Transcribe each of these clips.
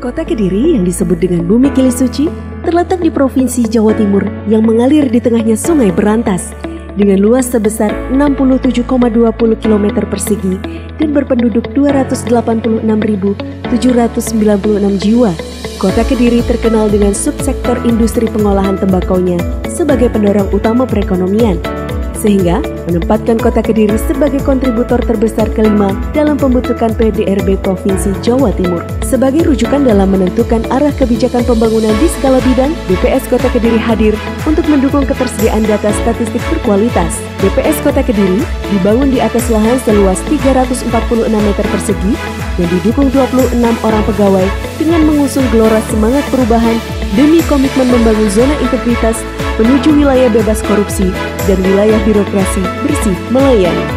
Kota Kediri yang disebut dengan Bumi Kili Suci terletak di Provinsi Jawa Timur yang mengalir di tengahnya Sungai Berantas dengan luas sebesar 67,20 km persegi dan berpenduduk 286.796 jiwa. Kota Kediri terkenal dengan subsektor industri pengolahan tembakaunya sebagai pendorong utama perekonomian, sehingga menempatkan Kota Kediri sebagai kontributor terbesar kelima dalam pembentukan PDRB Provinsi Jawa Timur. Sebagai rujukan dalam menentukan arah kebijakan pembangunan di skala bidang, BPS Kota Kediri hadir untuk mendukung ketersediaan data statistik berkualitas. BPS Kota Kediri dibangun di atas lahan seluas 346 meter persegi yang didukung 26 orang pegawai dengan mengusung gelora semangat perubahan demi komitmen membangun zona integritas menuju wilayah bebas korupsi dan wilayah birokrasi bersih melayani.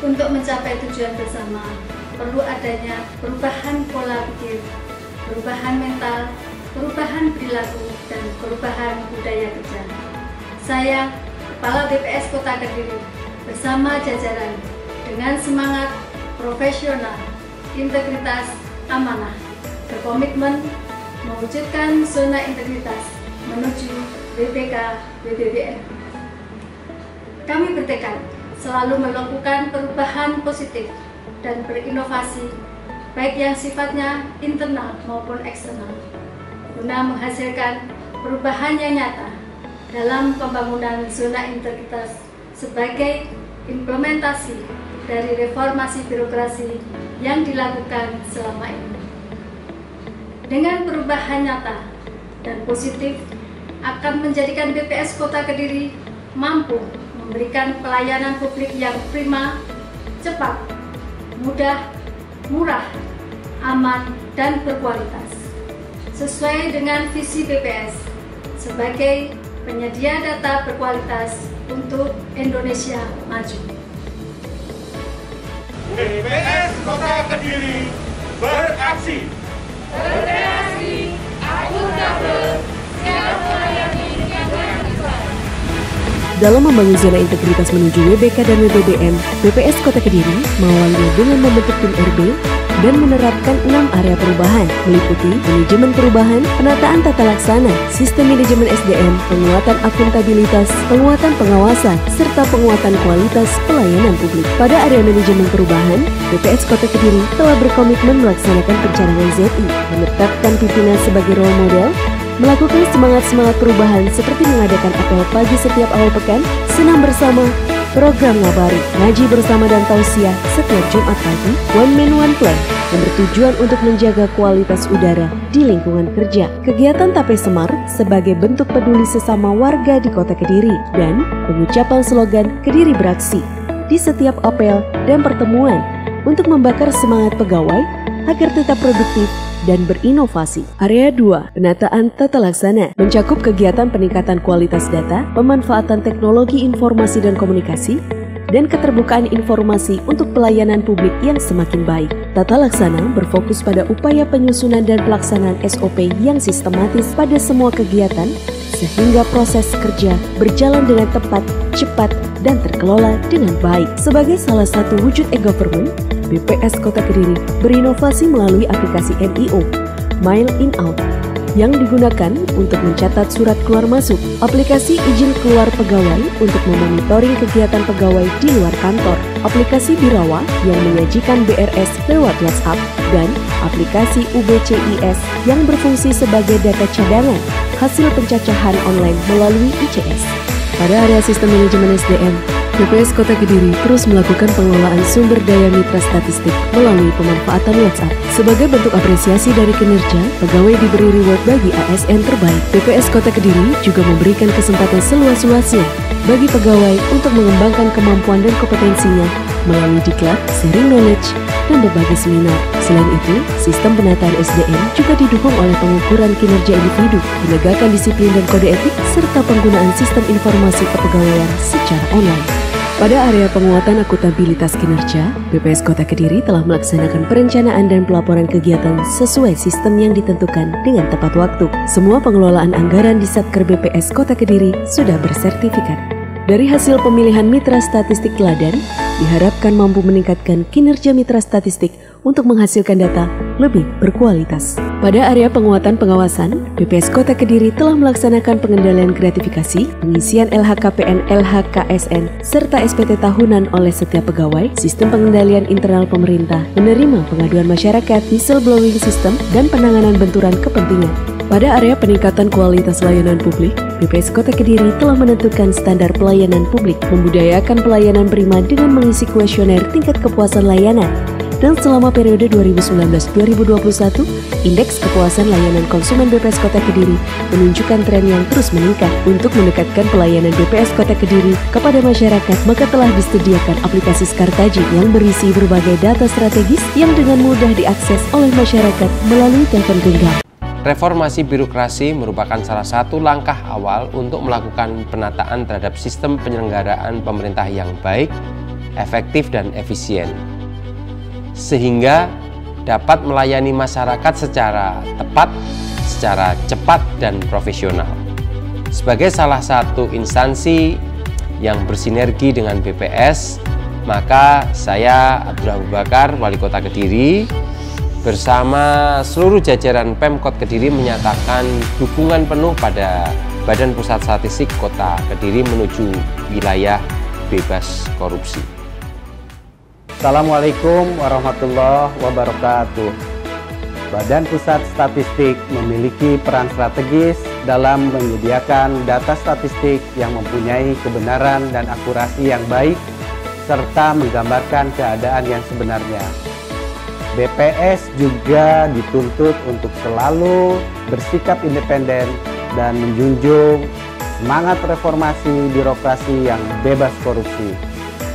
Untuk mencapai tujuan bersama, perlu adanya perubahan pola pikir, perubahan mental, perubahan perilaku, dan perubahan budaya kerja. Saya, Kepala BPS Kota Kediri, bersama jajaran dengan semangat profesional, integritas, amanah, berkomitmen mewujudkan zona integritas menuju BPK BBBN. Kami bertekad selalu melakukan perubahan positif dan berinovasi, baik yang sifatnya internal maupun eksternal, guna menghasilkan perubahan yang nyata dalam pembangunan zona integritas sebagai implementasi dari reformasi birokrasi yang dilakukan selama ini. Dengan perubahan nyata dan positif akan menjadikan BPS Kota Kediri mampu memberikan pelayanan publik yang prima, cepat, mudah, murah, aman, dan berkualitas, sesuai dengan visi BPS sebagai penyedia data berkualitas untuk Indonesia maju. BPS Kota Kediri beraksi, berkreasi, akuntabel, siap melayani dengan transparan. Dalam membangun zona integritas menuju WBK dan WBBM, BPS Kota Kediri mengawalinya dengan membentuk tim RB dan menerapkan 6 area perubahan, meliputi manajemen perubahan, penataan tata laksana, sistem manajemen SDM, penguatan akuntabilitas, penguatan pengawasan, serta penguatan kualitas pelayanan publik. Pada area manajemen perubahan, BPS Kota Kediri telah berkomitmen melaksanakan perencanaan ZI, menetapkan pimpinan sebagai role model, melakukan semangat-semangat perubahan seperti mengadakan apel pagi setiap awal pekan, senam bersama, program ngabari, ngaji bersama dan tausiah setiap Jumat pagi, One Man One Plan, yang bertujuan untuk menjaga kualitas udara di lingkungan kerja. Kegiatan Tape Semar sebagai bentuk peduli sesama warga di Kota Kediri, dan pengucapan slogan Kediri Beraksi di setiap apel dan pertemuan untuk membakar semangat pegawai agar tetap produktif dan berinovasi. Area 2, penataan tata laksana, mencakup kegiatan peningkatan kualitas data, pemanfaatan teknologi informasi dan komunikasi, dan keterbukaan informasi untuk pelayanan publik yang semakin baik. Tata laksana berfokus pada upaya penyusunan dan pelaksanaan SOP yang sistematis pada semua kegiatan, sehingga proses kerja berjalan dengan tepat, cepat, dan terkelola dengan baik. Sebagai salah satu wujud e-government, BPS Kota Kediri berinovasi melalui aplikasi MIO, Mile In Out, yang digunakan untuk mencatat surat keluar masuk, aplikasi izin keluar pegawai untuk memonitoring kegiatan pegawai di luar kantor, aplikasi Birawa yang menyajikan BRS lewat WhatsApp, dan aplikasi UBCIS yang berfungsi sebagai data cadangan hasil pencacahan online melalui ICS. Pada area sistem manajemen SDM, BPS Kota Kediri terus melakukan pengelolaan sumber daya mitra statistik melalui pemanfaatan WhatsApp. Sebagai bentuk apresiasi dari kinerja, pegawai diberi reward bagi ASN terbaik. BPS Kota Kediri juga memberikan kesempatan seluas-luasnya bagi pegawai untuk mengembangkan kemampuan dan kompetensinya melalui diklat, sharing knowledge, dan berbagai seminar. Selain itu, sistem penataan SDM juga didukung oleh pengukuran kinerja individu, penegakan disiplin dan kode etik, serta penggunaan sistem informasi kepegawaian secara online. Pada area penguatan akuntabilitas kinerja, BPS Kota Kediri telah melaksanakan perencanaan dan pelaporan kegiatan sesuai sistem yang ditentukan dengan tepat waktu. Semua pengelolaan anggaran di Satker BPS Kota Kediri sudah bersertifikat. Dari hasil pemilihan mitra statistik teladan, diharapkan mampu meningkatkan kinerja mitra statistik untuk menghasilkan data lebih berkualitas. Pada area penguatan pengawasan, BPS Kota Kediri telah melaksanakan pengendalian gratifikasi, pengisian LHKPN, LHKSN, serta SPT tahunan oleh setiap pegawai, sistem pengendalian internal pemerintah, menerima pengaduan masyarakat, whistleblowing system, dan penanganan benturan kepentingan. Pada area peningkatan kualitas layanan publik, BPS Kota Kediri telah menentukan standar pelayanan publik, membudayakan pelayanan prima dengan mengisi kuesioner tingkat kepuasan layanan. Dan selama periode 2019-2021, indeks kepuasan layanan konsumen BPS Kota Kediri menunjukkan tren yang terus meningkat. Untuk mendekatkan pelayanan BPS Kota Kediri kepada masyarakat, maka telah disediakan aplikasi Skartaji yang berisi berbagai data strategis yang dengan mudah diakses oleh masyarakat melalui telepon genggam. Reformasi birokrasi merupakan salah satu langkah awal untuk melakukan penataan terhadap sistem penyelenggaraan pemerintah yang baik, efektif, dan efisien, sehingga dapat melayani masyarakat secara tepat, secara cepat, dan profesional. Sebagai salah satu instansi yang bersinergi dengan BPS, maka saya Abdullah Abu Bakar, Wali Kota Kediri, bersama seluruh jajaran Pemkot Kediri menyatakan dukungan penuh pada Badan Pusat Statistik Kota Kediri menuju wilayah bebas korupsi. Assalamualaikum warahmatullahi wabarakatuh. Badan Pusat Statistik memiliki peran strategis dalam menyediakan data statistik yang mempunyai kebenaran dan akurasi yang baik, serta menggambarkan keadaan yang sebenarnya. BPS juga dituntut untuk selalu bersikap independen dan menjunjung semangat reformasi birokrasi yang bebas korupsi.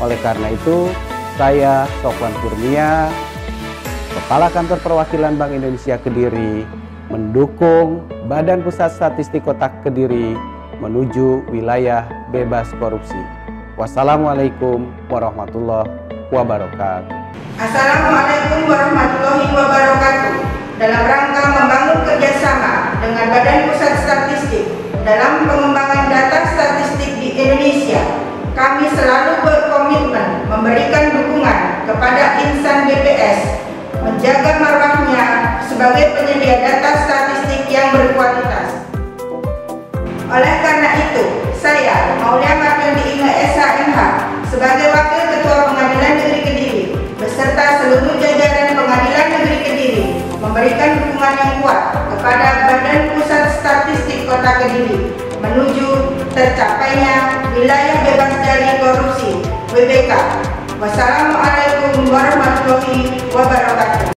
Oleh karena itu, saya, Sofwan Kurnia, Kepala Kantor Perwakilan Bank Indonesia Kediri, mendukung Badan Pusat Statistik Kota Kediri menuju wilayah bebas korupsi. Wassalamualaikum warahmatullahi wabarakatuh. Assalamualaikum warahmatullahi wabarakatuh. Dalam rangka membangun kerjasama dengan Badan Pusat Statistik dalam pengembangan data statistik di Indonesia, kami selalu berkomitmen memberikan dukungan kepada insan BPS, menjaga marwahnya sebagai penyedia data statistik yang berkualitas. Oleh karena itu, saya, Maulia Markendi Inge SHMH, sebagai Wakil Ketua Pengadilan Negeri Kediri, beserta seluruh jajaran Pengadilan Negeri Kediri, memberikan dukungan yang kuat kepada Badan Pusat Statistik Kota Kediri menuju tercapainya wilayah bebas dari korupsi (WBK). Wassalamualaikum warahmatullahi wabarakatuh.